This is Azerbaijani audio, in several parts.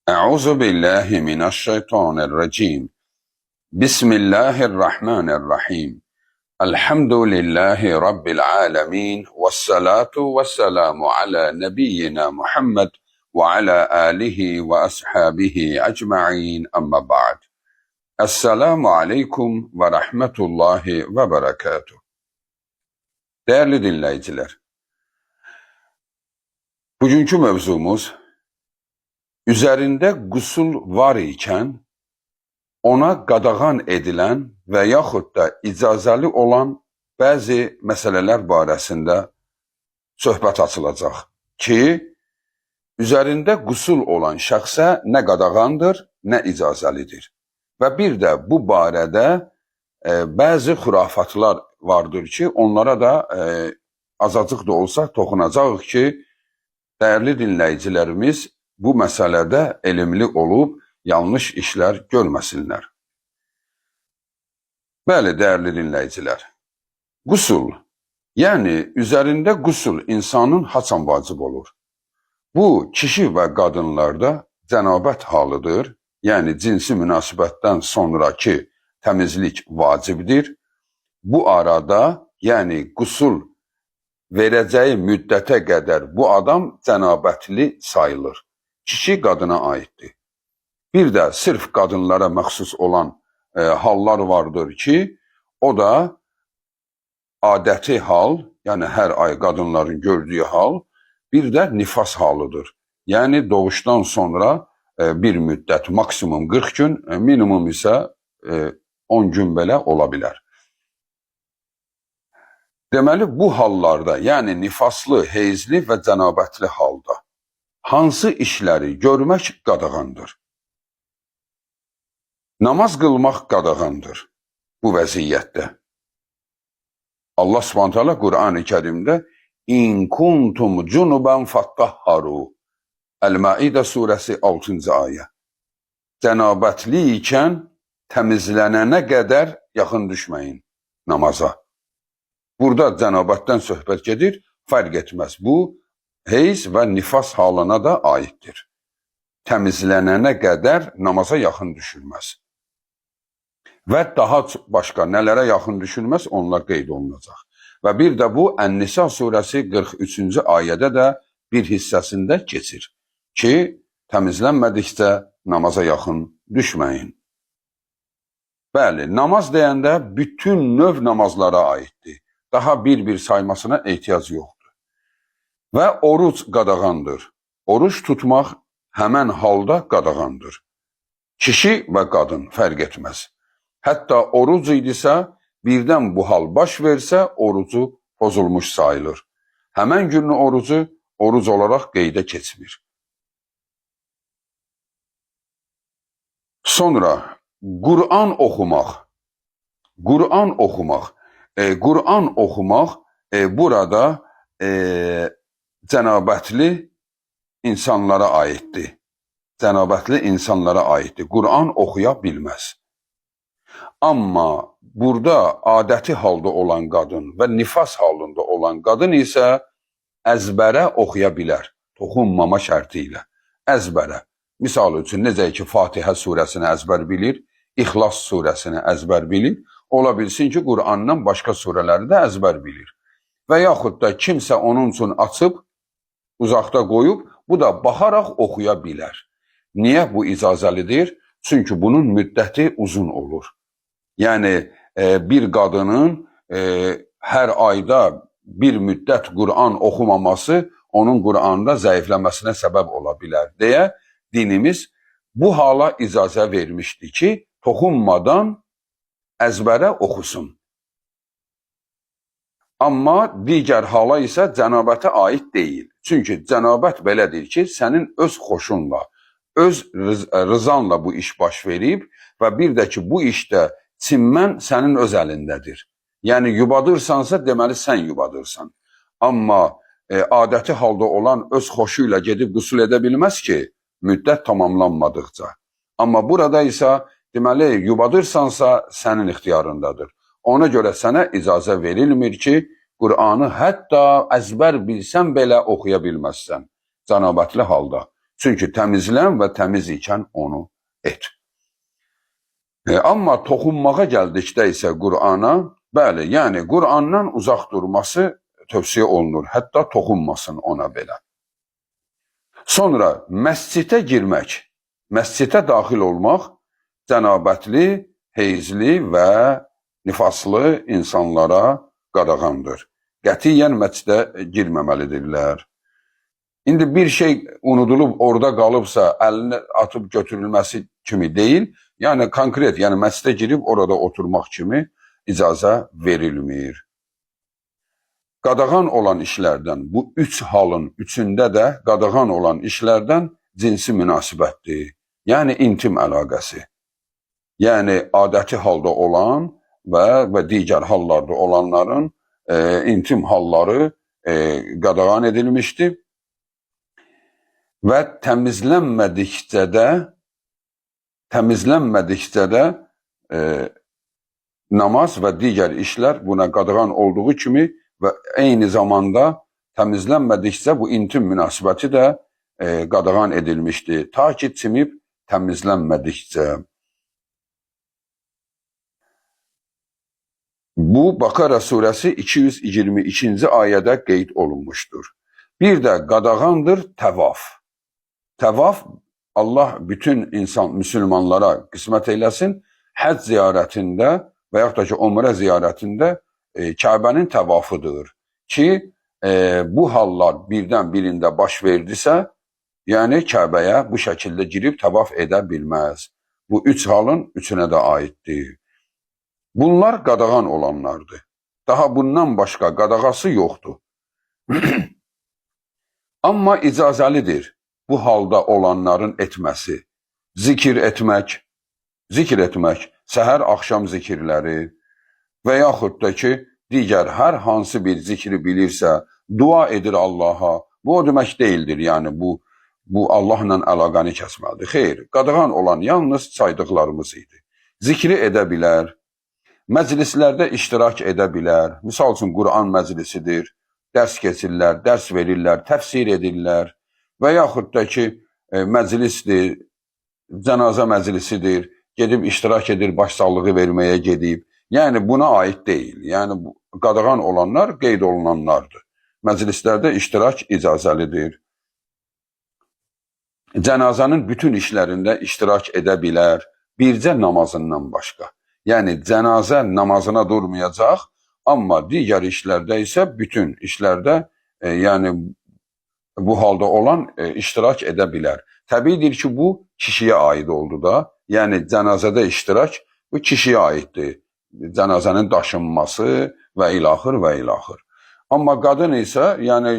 Euzu billahi mineşşeytanirracim. Bismillahirrahmanirrahim. Elhamdülillahi Rabbil alemin. Vessalatu vesselamu ala nebiyyina Muhammed ve ala alihi ve ashabihi ecma'in amma ba'd. Esselamu aleyküm ve rahmetullahi ve berekatuh. Değerli dinleyiciler, bugünkü mövzumuz üzerinde gusül var iken ona qadağan edilən və yaxud da icazəli olan bəzi məsələlər barəsində söhbət açılacaq ki, üzərində qusül olan şəxsə nə qadağandır, nə icazəlidir. Və bir də bu barədə bəzi xurafatlar vardır ki, onlara da azacıq da olsa toxunacaq ki, dəyərli dinləyicilərimiz bu məsələdə elmli olub, yanlış işlər görməsinlər. Bəli, dəyərli dinləyicilər, qusül, yəni üzərində qusül insanın haçan vacib olur? Bu, kişi və qadınlarda cənabət halıdır, yəni cinsi münasibətdən sonraki təmizlik vacibdir. Bu arada, yəni qusül verəcəyi müddətə qədər bu adam cənabətli sayılır. Kişi qadına aiddir. Bir də sırf qadınlara məxsus olan hallar vardır ki, o da adəti hal, yəni hər ay qadınların gördüyü hal, bir də nifas halıdır. Yəni doğuşdan sonra bir müddət, maksimum 40 gün, minimum isə 10 gün belə ola bilər. Deməli, bu hallarda, yəni nifaslı, heyzli və cənabətli halda hansı işləri görmək qadağandır? Namaz qılmaq qadağandır bu vəziyyətdə. Allah Subhanahu taala Qur'an-ı Kərimdə İn kuntum cunuban fattahharu. Əl-Maidə surəsi 6-cı ayə. Cənabətli ikən təmizlənənə qədər yaxın düşməyin namaza. Burada cənabətdən söhbət gedir, fərq etməz. Bu, heyz və nifas halına da aiddir. Təmizlənənə qədər namaza yaxın düşülməz. Və daha başqa nələrə yaxın düşülməz, onlar qeyd olunacaq. Və bir də bu, Ən-Nisa surəsi 43-cü ayədə də bir hissəsində keçir ki, təmizlənmədikcə namaza yaxın düşməyin. Bəli, namaz deyəndə bütün növ namazlara aiddir. Daha bir-bir saymasına ehtiyac yoxdur. Və oruc qadağandır. Oruç tutmaq həmən halda qadağandır. Kişi və qadın fərq etməz. Hətta oruc idisə, birdən bu hal baş versə, orucu pozulmuş sayılır. Həmən günün orucu oruc olaraq qeydə keçmir. Sonra Qur'an oxumaq. Qur'an oxumaq. Qur'an oxumaq burada cənabətli insanlara aiddir. Cənabətli insanlara aiddir. Qur'an oxuya bilməz. Amma burada adəti halda olan qadın və nifas halında olan qadın isə əzbərə oxuya bilər, toxunmama şərti ilə. Əzbərə. Misal üçün, necə ki, Fatihə surəsini əzbər bilir, İxlas surəsini əzbər bilir, ola bilsin ki, Qur'andan başqa surələri də əzbər bilir. Və yaxud da kimsə onun üçün açıb, uzaqda qoyub, bu da baxaraq oxuya bilər. Niyə bu icazəlidir? Çünki bunun müddəti uzun olur. Yəni, bir qadının hər ayda bir müddət Qur'an oxumaması onun Qur'anda zəifləməsinə səbəb ola bilər deyə dinimiz bu hala icazə vermişdi ki, toxunmadan əzbərə oxusun. Amma digər hala isə cənabətə aid deyil. Çünki cənabət belədir ki, sənin öz xoşunla, öz rızanla bu iş baş verib və bir də ki, bu işdə çinmən sənin öz əlindədir. Yəni, yubadırsansa, deməli sən yubadırsan. Amma adəti halda olan öz xoşu ilə gedib qüsul edə bilməz ki, müddət tamamlanmadıqca. Amma burada isə, deməli, yubadırsansa, sənin ixtiyarındadır. Ona görə sənə icazə verilmir ki, Qur'anı hətta əzbər bilsən belə oxuya bilməzsən cənabətli halda. Çünki təmizlən və təmiz ikən onu et. Amma toxunmağa gəldikdə isə Qur'ana, bəli, yəni Qur'andan uzaq durması tövsiyə olunur. Hətta toxunmasın ona belə. Sonra məscidə girmək, məscidə daxil olmaq cənabətli, heyzli və nifaslı insanlara qadağandır. Qətiyyən məscidə girməməlidirlər. İndi bir şey unudulub orada qalıbsa əlini atıb götürülməsi kimi deyil, yəni konkret, yəni məscidə girib orada oturmaq kimi icazə verilmir. Qadağan olan işlərdən, bu üç halın üçündə də qadağan olan işlərdən cinsi münasibətdir, yəni intim əlaqəsi. Yəni adəti halda olan və digər hallarda olanların intim halları qadağan edilmişdir. Və təmizlənmədikcə də namaz və digər işlər buna qadağan olduğu kimi və eyni zamanda təmizlənmədikcə bu intim münasibəti də qadağan edilmişdir. Ta ki çimib təmizlənmədikcə. Bu Bakara surəsi 222-ci ayədə qeyd olunmuşdur. Bir də qadağandır təvaf. Təvaf Allah bütün insan, müsəlmanlara qismət eyləsin, həcc ziyarətində və yaxud da ki, umrə ziyarətində Kəbənin təvafıdır ki, bu hallar birdən birində baş verdisə, yəni Kəbəyə bu şəkildə girib təvaf edə bilməz. Bu üç halın üçünə də aiddir. Bunlar qadağan olanlardır. Daha bundan başqa qadağası yoxdur. Amma icazəlidir bu halda olanların etməsi. Zikir etmək, səhər axşam zikirləri və yaxud da ki, digər hər hansı bir zikri bilirsə, dua edir Allaha. Bu o demək deyildir, yəni bu Allahla əlaqəni kəsməlidir. Xeyr, qadağan olan yalnız saydıqlarımız idi. Zikri edə bilər, məclislərdə iştirak edə bilər. Misal üçün, Qur'an məclisidir, dərs keçirlər, dərs verirlər, təfsir edirlər və yaxud da ki, məclisdir, cənazə məclisidir, gedib iştirak edir, başsağlığı verməyə gedib. Yəni, buna aid deyil. Yəni, qadağan olanlar qeyd olunanlardır. Məclislərdə iştirak icazəlidir. Cənazənin bütün işlərində iştirak edə bilər, bircə namazından başqa. Yəni, cənazə namazına durmayacaq, amma digər işlərdə isə bütün işlərdə, yəni bu halda olan iştirak edə bilər. Təbiidir ki, bu kişiyə aid oldu da, yəni cənazədə iştirak bu kişiyə aiddir. Cənazənin daşınması və ilaxır və ilaxır. Amma qadın isə, yəni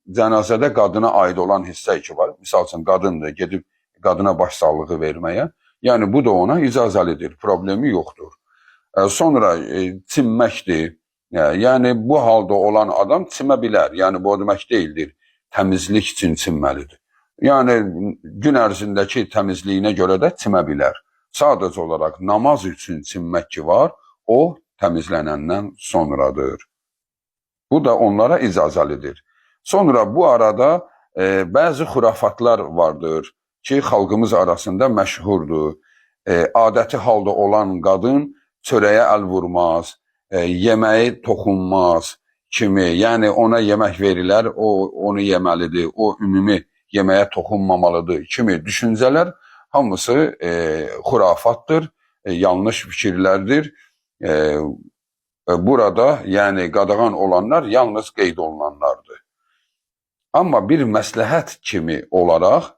cənazədə qadına aid olan hissə ki var. Misal üçün, qadındır, gedib qadına başsağlığı verməyə. Yəni, bu da ona icazəlidir, problemi yoxdur. Sonra çimməkdir. Yəni, bu halda olan adam çimə bilər. Yəni, bu o demək deyildir, təmizlik üçün çimməlidir. Yəni, gün ərzindəki təmizliyinə görə də çimə bilər. Sadəcə olaraq namaz üçün çimmək ki var, o təmizlənəndən sonradır. Bu da onlara icazəlidir. Sonra bu arada bəzi xurafatlar vardır ki, xalqımız arasında məşhurdur. Adəti halda olan qadın çörəyə əl vurmaz, yeməyi toxunmaz kimi, yəni ona yemək verilər, o onu yeməlidir, o ümumi yeməyə toxunmamalıdır kimi düşüncələr hamısı xurafatdır, yanlış fikirlərdir. Burada, yəni qadağan olanlar yalnız qeyd olunanlardır. Amma bir məsləhət kimi olaraq,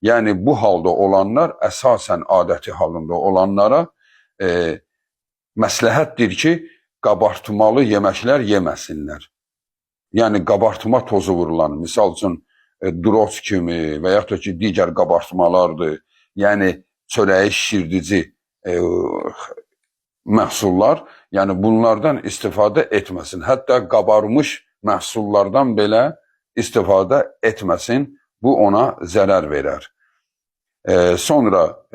yəni bu halda olanlar əsasən adəti halında olanlara məsləhətdir ki, qabartmalı yeməklər yeməsinlər. Yəni qabartma tozu vurulan, misal üçün duroz kimi və yaxud da ki, digər qabartmalardır. Yəni çörəyi şişirdici məhsullar, yəni bunlardan istifadə etməsin. Hətta qabarmış məhsullardan belə istifadə etməsin, bu ona zərər verər. Sonra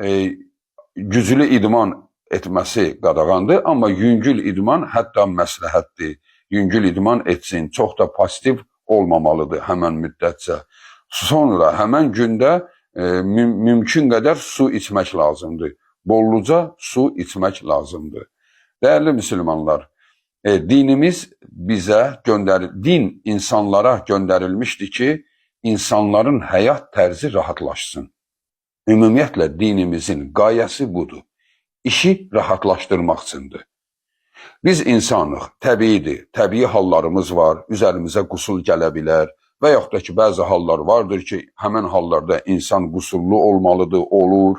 güclü idman etməsi qadağandır, amma yüngül idman hətta məsləhətdir. Yüngül idman etsin, çox da pasiv olmamalıdır həmən müddətcə. Sonra həmən gündə mümkün qədər su içmək lazımdır. Bolluca su içmək lazımdır. Değerli Müslümanlar, dinimiz din insanlara gönderilmişti ki, insanların hayat tərzi rahatlaşsın. Ümumiyyətlə dinimizin gayesi budur. İşi rahatlaşdırmaq üçündür. Biz insanıq, təbiidir, təbii hallarımız var, üzərimizə qusul gələ bilər və yaxud da ki, bəzi hallar vardır ki, həmən hallarda insan qusullu olmalıdır, olur.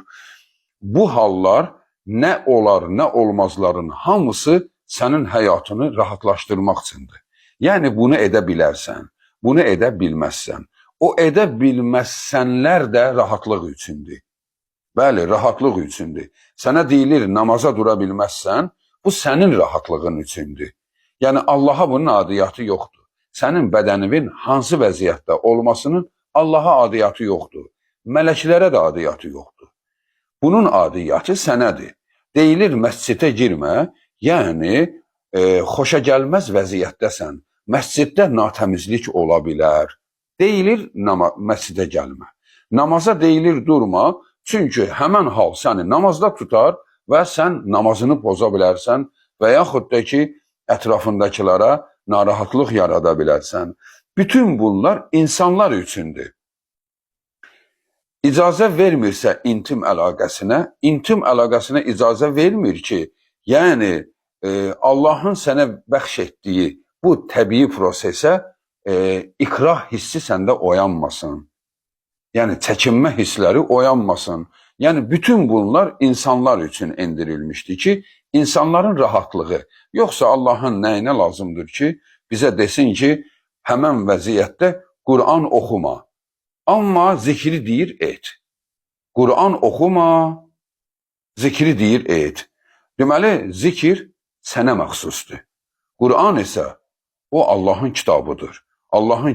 Bu hallar nə olar, nə olmazların hamısı sənin həyatını rahatlaşdırmaq üçündür. Yəni bunu edə bilərsən, bunu edə bilməzsən. O edə bilməzsənlər də rahatlıq üçündür. Bəli, rahatlıq üçündür. Sənə deyilir, namaza dura bilməzsən, bu sənin rahatlığın üçündür. Yəni Allaha bunun adiyyatı yoxdur. Sənin bədəninin hansı vəziyyətdə olmasının Allaha adiyyatı yoxdur. Mələklərə də adiyyatı yoxdur. Bunun adiyyatı sənədir. Deyilir, məscidə girmə, yəni xoşa gəlməz vəziyyətdəsən. Məsciddə natəmizlik ola bilər. Deyilir, məscidə gəlmə. Namaza deyilir, durma, çünki həmən hal səni namazda tutar və sən namazını poza bilərsən və yaxud da ki, ətrafındakilara narahatlıq yarada bilərsən. Bütün bunlar insanlar üçündür. İcazə vermirsə intim əlaqəsinə icazə vermir ki, yəni Allahın sənə bəxş etdiyi bu təbii prosesə ikrah hissi səndə oyanmasın. Yəni çəkinmə hissləri oyanmasın. Yəni bütün bunlar insanlar üçün endirilmişdi ki, insanların rahatlığı. Yoxsa Allahın nəyinə lazımdır ki, bizə desin ki, həmən vəziyyətdə Qur'an oxuma. Amma zikri deyir, et. Qur'an oxuma, zikri deyir, et. Deməli, zikir sənə məxsusdur. Qur'an isə o Allahın kitabıdır. Allahın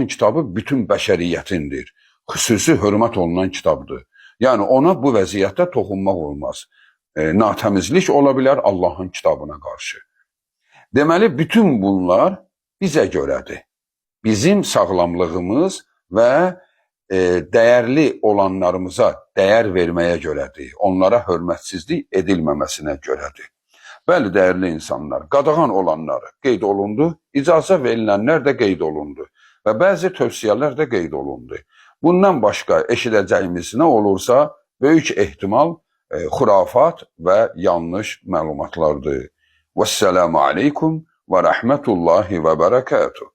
kitabı bütün bəşəriyyətindir. Xüsusi hörmət olunan kitabdır. Yəni ona bu vəziyyətdə toxunmaq olmaz. Natəmizlik ola bilər Allahın kitabına qarşı. Deməli, bütün bunlar bizə görədir. Bizim sağlamlığımız və dəyərli olanlarımıza dəyər verməyə görədir. Onlara hörmətsizlik edilməməsinə görədir. Bəli, dəyərli insanlar, qadağan olanları qeyd olundu, icazə verilənlər də qeyd olundu və bəzi tövsiyələr də qeyd olundu. Bundan başqa eşidəcəyimiz nə olursa, böyük ehtimal xurafat və yanlış məlumatlardır. Vəssalamu aleykum və rəhmətullahi və bərəkatuhu.